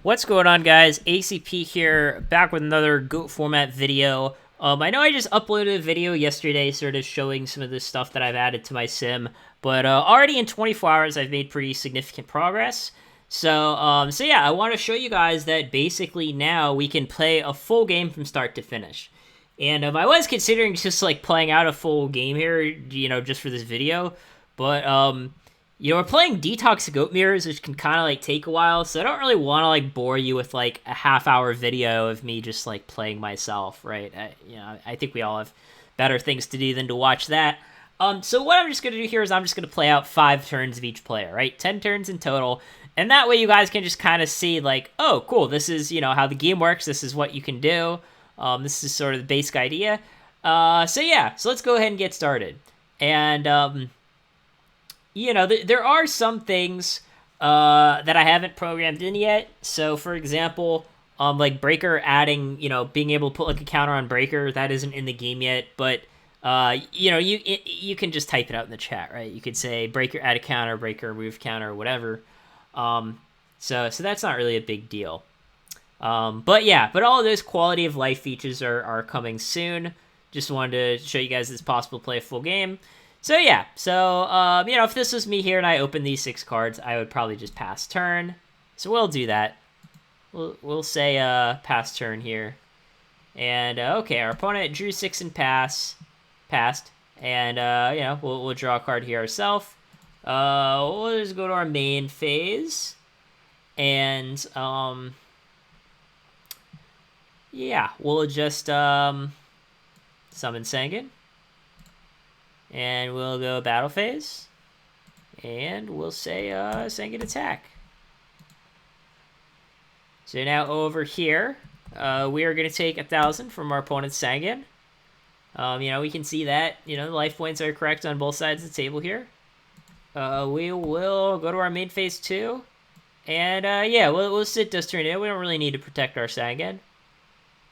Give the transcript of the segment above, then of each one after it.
What's going on, guys? ACP here, back with another GOAT format video. I know I just uploaded a video yesterday sort of showing some of the stuff that I've added to my sim, but already in 24 hours I've made pretty significant progress. So yeah, I want to show you guys that basically now we can play a full game from start to finish. And I was considering just like playing out a full game here, just for this video, but we're playing Detox Goat Mirrors, which can kind of like take a while, so I don't really want to like bore you with like a half-hour video of me just like playing myself, right? I think we all have better things to do than to watch that. So what I'm just gonna do here is I'm just gonna play out 5 turns of each player, right? 10 turns in total, and that way you guys can just kind of see like, oh, cool, this is how the game works. This is what you can do. This is sort of the basic idea. So yeah, so let's go ahead and get started. And there are some things that I haven't programmed in yet. So, for example, like Breaker adding, being able to put like a counter on Breaker, that isn't in the game yet. But, you can just type it out in the chat, right? You could say Breaker add a counter, Breaker remove counter, whatever. So that's not really a big deal. But yeah, but all of those quality of life features are coming soon. Just wanted to show you guys it's possible to play a full game. So yeah, if this was me here and I opened these 6 cards, I would probably just pass turn. So we'll do that. We'll say pass turn here. And okay, our opponent drew 6 and passed. And we'll draw a card here ourselves. We'll just go to our main phase. And yeah, we'll just summon Sangan. And we'll go battle phase. And we'll say Sangan attack. So now over here, we are going to take 1,000 from our opponent's Sangan. We can see that, the life points are correct on both sides of the table here. We will go to our main phase 2. And yeah, we'll sit Dust Tornado. We don't really need to protect our Sangan.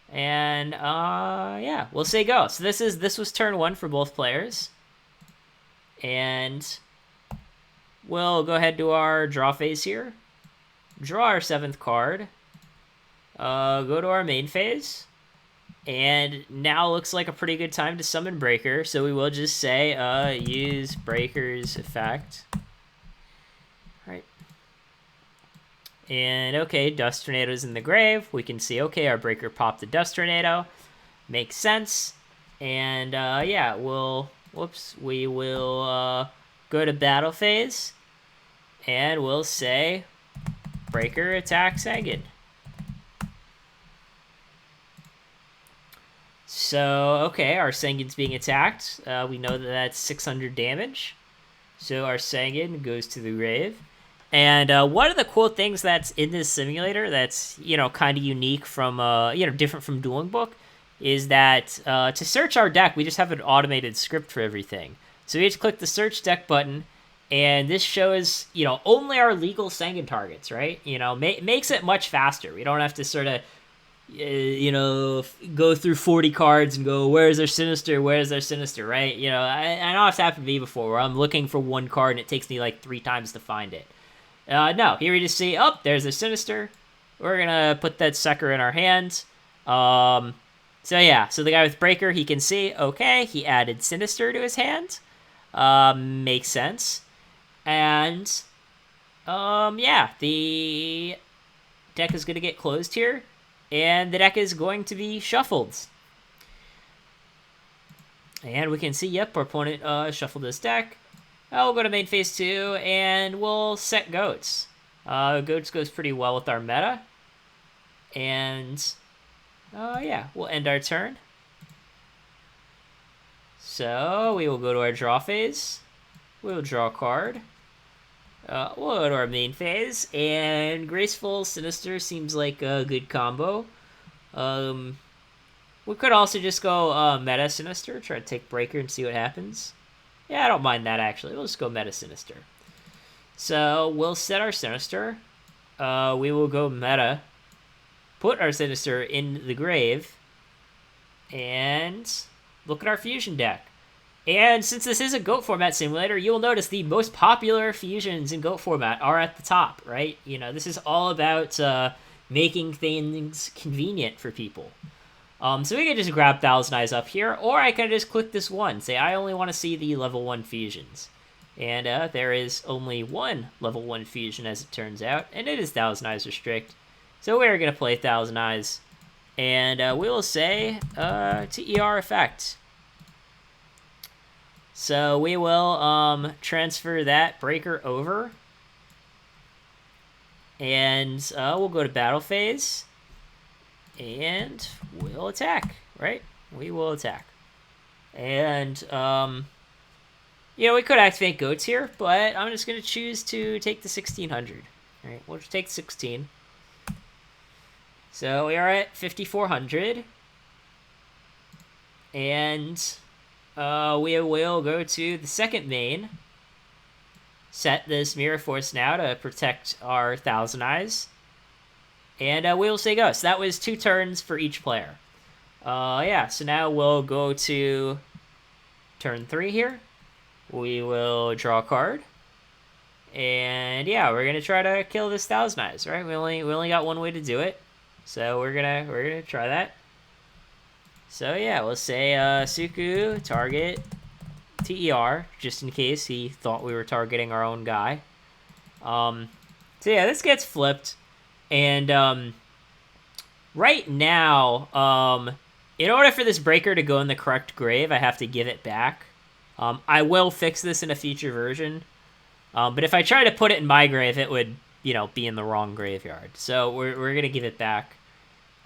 And yeah, we'll say go. So this was turn 1 for both players. And we'll go ahead to our draw phase here. Draw our 7th card. Go to our main phase. And now looks like a pretty good time to summon Breaker. So we will just say use Breaker's effect. Right. And okay, Dust Tornado's in the grave. We can see, okay, our Breaker popped the Dust Tornado. Makes sense. And yeah, we will go to battle phase, and we'll say Breaker attack Sangan. So, okay, our Sangan's being attacked. We know that that's 600 damage. So our Sangan goes to the grave. And one of the cool things that's in this simulator that's, kind of unique from, different from Dueling Book, is that to search our deck, we just have an automated script for everything. So we just click the search deck button, and this shows, only our legal Sangan targets, right? Makes it much faster. We don't have to sort of, go through 40 cards and go, where's their Sinister, right? I know it's happened to me before, where I'm looking for one card, and it takes me like 3 times to find it. No, here we just see, oh, there's a Sinister. We're going to put that sucker in our hands. So yeah, so the guy with Breaker, he can see, okay, he added Sinister to his hand. Makes sense. And, yeah, the deck is going to get closed here, and the deck is going to be shuffled. And we can see, yep, our opponent shuffled his deck. We'll go to main phase 2, and we'll set Goats. Goats goes pretty well with our meta. And yeah, we'll end our turn. So we will go to our draw phase. We'll draw a card. We'll go to our main phase, and Graceful Sinister seems like a good combo. We could also just go Meta Sinister, try to take Breaker and see what happens. Yeah, I don't mind that, actually. We'll just go Meta Sinister. So we'll set our Sinister. We will go Meta. Put our Sinister in the grave. And look at our fusion deck. And since this is a GOAT format simulator, you'll notice the most popular fusions in GOAT format are at the top, right? You know, this is all about, making things convenient for people. So we could just grab Thousand Eyes up here, or I could just click this one, say I only want to see the level 1 fusions. And there is only one level 1 fusion as it turns out, and it is Thousand Eyes Restrict. So we're going to play Thousand Eyes, and we will say TER effect. So we will transfer that breaker over, and we'll go to battle phase, and we'll attack, right? We will attack. And, we could activate goats here, but I'm just going to choose to take the 1600. All right, we'll just take 16. So we are at 5400. And we will go to the second main. Set this Mirror Force now to protect our Thousand Eyes. And we will say go. So that was 2 turns for each player. So now we'll go to turn 3 here. We will draw a card. And yeah, we're gonna try to kill this Thousand Eyes, right? We only got one way to do it. So we're gonna try that. So yeah, we'll say Suku target TER, just in case he thought we were targeting our own guy. So yeah, this gets flipped. And right now, in order for this breaker to go in the correct grave, I have to give it back. I will fix this in a future version. But if I try to put it in my grave, it would, be in the wrong graveyard. So we're going to give it back.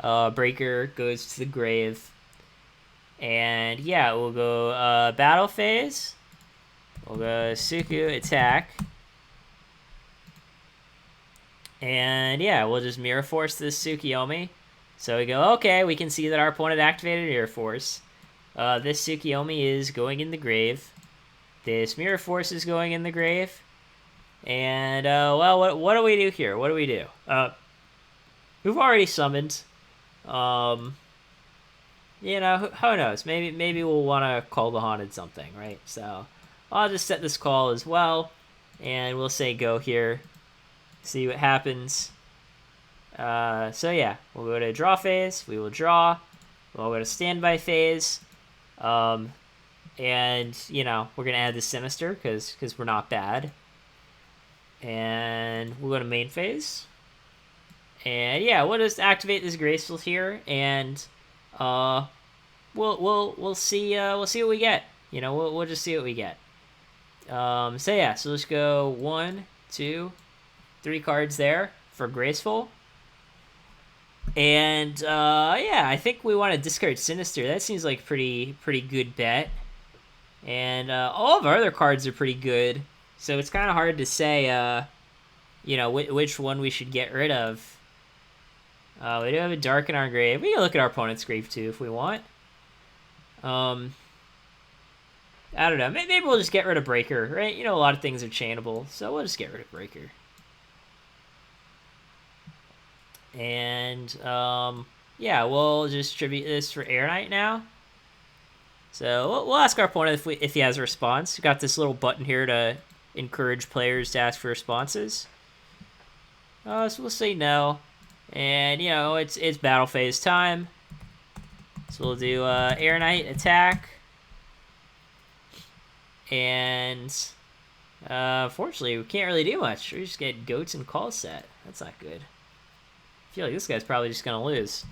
Breaker goes to the grave. And yeah, we'll go battle phase. We'll go Suku attack. And yeah, we'll just Mirror Force this Tsukiyomi. So we go, okay, we can see that our opponent activated Mirror Force. This Tsukiyomi is going in the grave. This Mirror Force is going in the grave. And, well, what do we do here? What do we do? We've already summoned. Who knows? Maybe we'll want to call the Haunted something, right? So I'll just set this call as well. And we'll say go here. See what happens. So yeah, we'll go to draw phase. We will draw. We'll go to standby phase. And, we're going to add the Sinister because we're not bad. And we'll go to main phase. And yeah, we'll just activate this Graceful here. And we'll see what we get. We'll just see what we get. So yeah, so let's go 1, 2, 3 cards there for Graceful. And yeah, I think we want to discard Sinister. That seems like pretty good bet. And all of our other cards are pretty good, so it's kind of hard to say which one we should get rid of. We do have a Dark in our grave. We can look at our opponent's grave too if we want. I don't know. Maybe we'll just get rid of Breaker, right? A lot of things are chainable, so we'll just get rid of Breaker. And, yeah, we'll just tribute this for Air Knight now. So we'll ask our opponent if he has a response. We've got this little button here to encourage players to ask for responses. So we'll say no. And, it's battle phase time. So we'll do Air Knight attack. And, unfortunately, we can't really do much. We just get goats and call set. That's not good. I feel like this guy's probably just going to lose.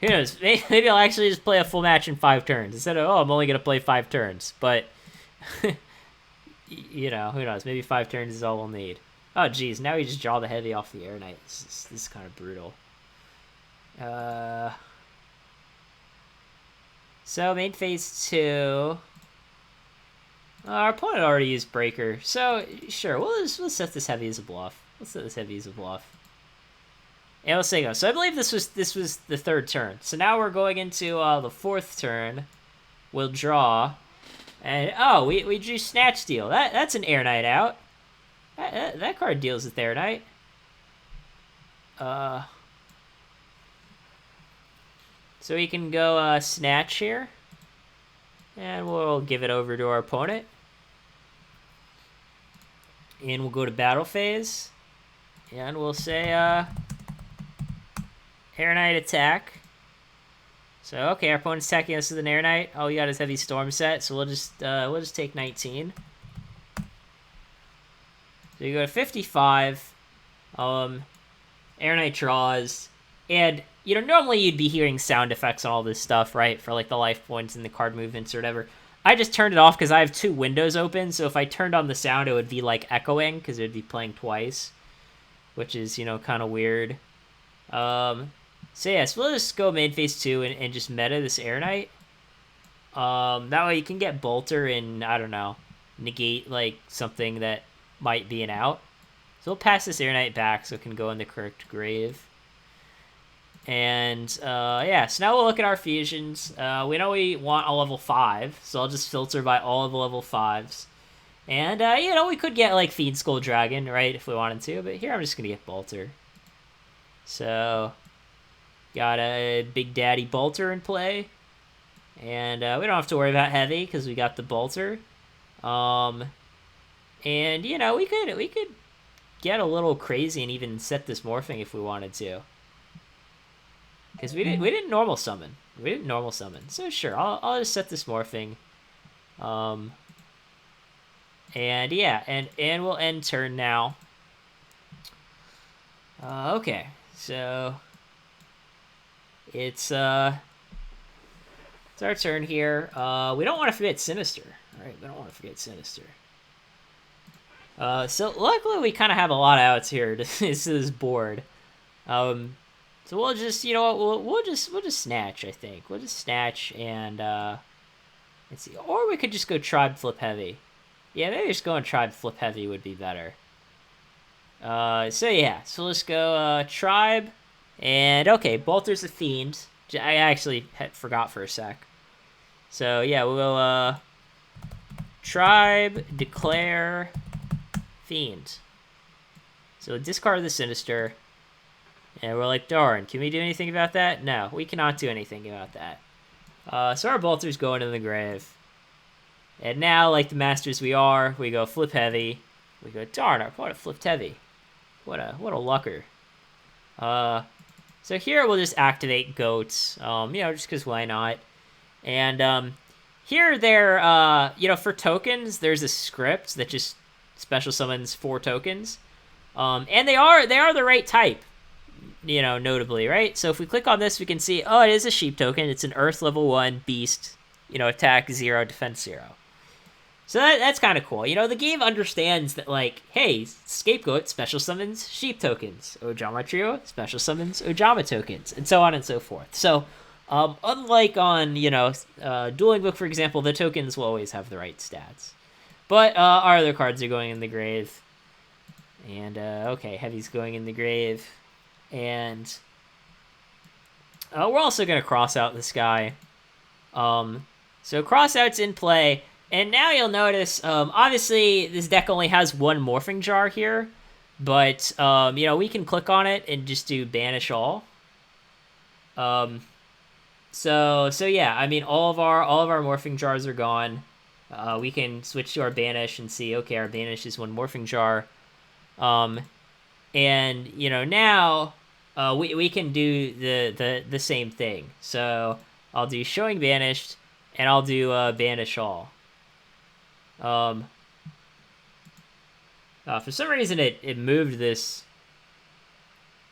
Who knows? Maybe I'll actually just play a full match in 5 turns. Instead of, I'm only going to play 5 turns. But, who knows? Maybe 5 turns is all we'll need. Oh, geez. Now we just draw the heavy off the Air Knight. This is kind of brutal. So, main phase 2. Our opponent already used Breaker. So, sure. We'll set this heavy as a bluff. Let's set this heavy as a bluff. And we'll say go. So I believe this was the 3rd turn. So now we're going into the 4th turn. We'll draw. And, oh, we drew Snatch Steal. That's an Air Knight out. That card deals with Air Knight. So we can go Snatch here. And we'll give it over to our opponent. And we'll go to battle phase. And we'll say, Air Knight attack. So, okay, our opponent's attacking us with an Air Knight. Oh, he got his Heavy Storm set, so we'll just take 19. So you go to 55. Air Knight draws. And, you know, normally you'd be hearing sound effects on all this stuff, right? For, like, the life points and the card movements or whatever. I just turned it off because I have 2 windows open, so if I turned on the sound, it would be, like, echoing, because it would be playing twice. Which is, you know, kind of weird. So yeah, so we'll just go main phase 2 and just meta this Air Knight. That way you can get Bolter and, I don't know, negate, like, something that might be an out. So we'll pass this Air Knight back so it can go in the correct grave. And, yeah, so now we'll look at our fusions. We know we want a level 5, so I'll just filter by all of the level 5s. And, you know, we could get, like, Fiend Skull Dragon, right, if we wanted to, but here I'm just gonna get Bolter. So, got a Big Daddy Bolter in play. And we don't have to worry about Heavy, because we got the Bolter. And, you know, we could get a little crazy and even set this Morphing if we wanted to. Because we didn't normal summon. We didn't normal summon. So sure, I'll just set this Morphing. And yeah, and we'll end turn now. Okay, so it's our turn here. We don't want to forget Sinister. All right, we don't want to forget Sinister. So luckily we kind of have a lot of outs here to this board. So we'll just, you know what, we'll just snatch. I think we'll just snatch and let's see, or we could just go Tribe Flip Heavy. Yeah, maybe just going Tribe Flip Heavy would be better. So yeah, so let's go Tribe, and okay, Bolter's a Fiend. I actually forgot for a sec. So yeah, we'll go Tribe, Declare, Fiend. So discard the Sinister, and we're like, darn, can we do anything about that? No, we cannot do anything about that. So our Bolter's going in the grave. And now, like the masters we are, we go Flip Heavy. We go, darn, our opponent flipped Heavy. What a lucker. So here we'll just activate Goats, you know, just because why not. And here there, you know, for tokens, there's a script that just special summons 4 tokens. And they are the right type, you know, notably, right? So if we click on this, we can see, oh, it is a sheep token. It's an Earth level 1 beast, you know, attack 0, defense 0. So that's kind of cool. You know, the game understands that, like, hey, Scapegoat special summons sheep tokens. Ojama Trio special summons Ojama tokens, and so on and so forth. So, unlike on, you know, Dueling Book, for example, the tokens will always have the right stats. But our other cards are going in the grave. And, okay, Heavy's going in the grave. And we're also going to cross out this guy. So cross out's in play. And now you'll notice, obviously, this deck only has 1 Morphing Jar here. But, you know, we can click on it and just do Banish All. So yeah, I mean, all of our Morphing Jars are gone. We can switch to our Banish and see, okay, our Banish is 1 Morphing Jar. And, you know, now, we can do the same thing. So I'll do Showing Banished, and I'll do Banish All. For some reason it moved this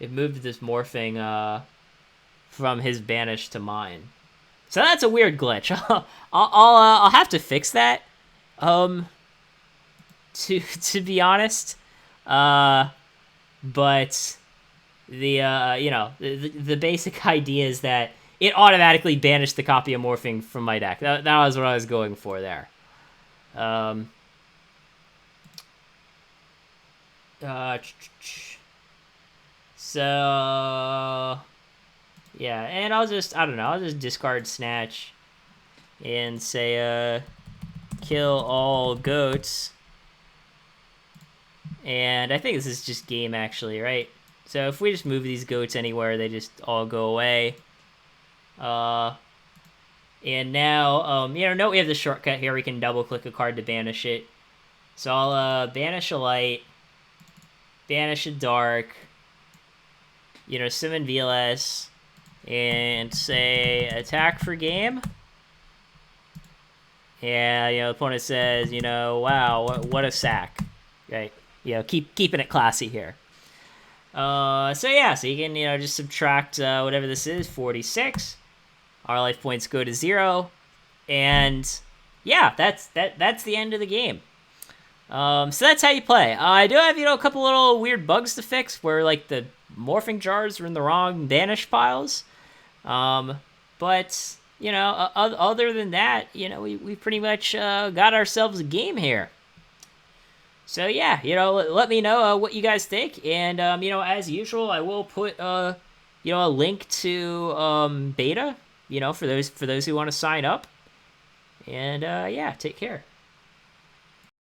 Morphing from his Banish to mine. So that's a weird glitch. I'll have to fix that. To be honest. But the you know, the basic idea is that it automatically banished the copy of Morphing from my deck. That was what I was going for there. So yeah, and I'll just discard Snatch and say kill all goats. And I think this is just game, actually, right? So if we just move these goats anywhere, they just all go away. And now, you know, note we have the shortcut here. We can double-click a card to banish it. So I'll banish a light, banish a dark, sim and VLS, and say attack for game. And, the opponent says, wow, what a sack. Right? Keeping it classy here. So you can, just subtract whatever this is, 46. Our life points go to 0. And, yeah, that's the end of the game. So that's how you play. I do have, a couple little weird bugs to fix where, like, the morphing jars are in the wrong banish piles. But, other than that, we pretty much got ourselves a game here. So, yeah, let me know what you guys think. And, as usual, I will put, a link to beta, for those who want to sign up. And, yeah, take care.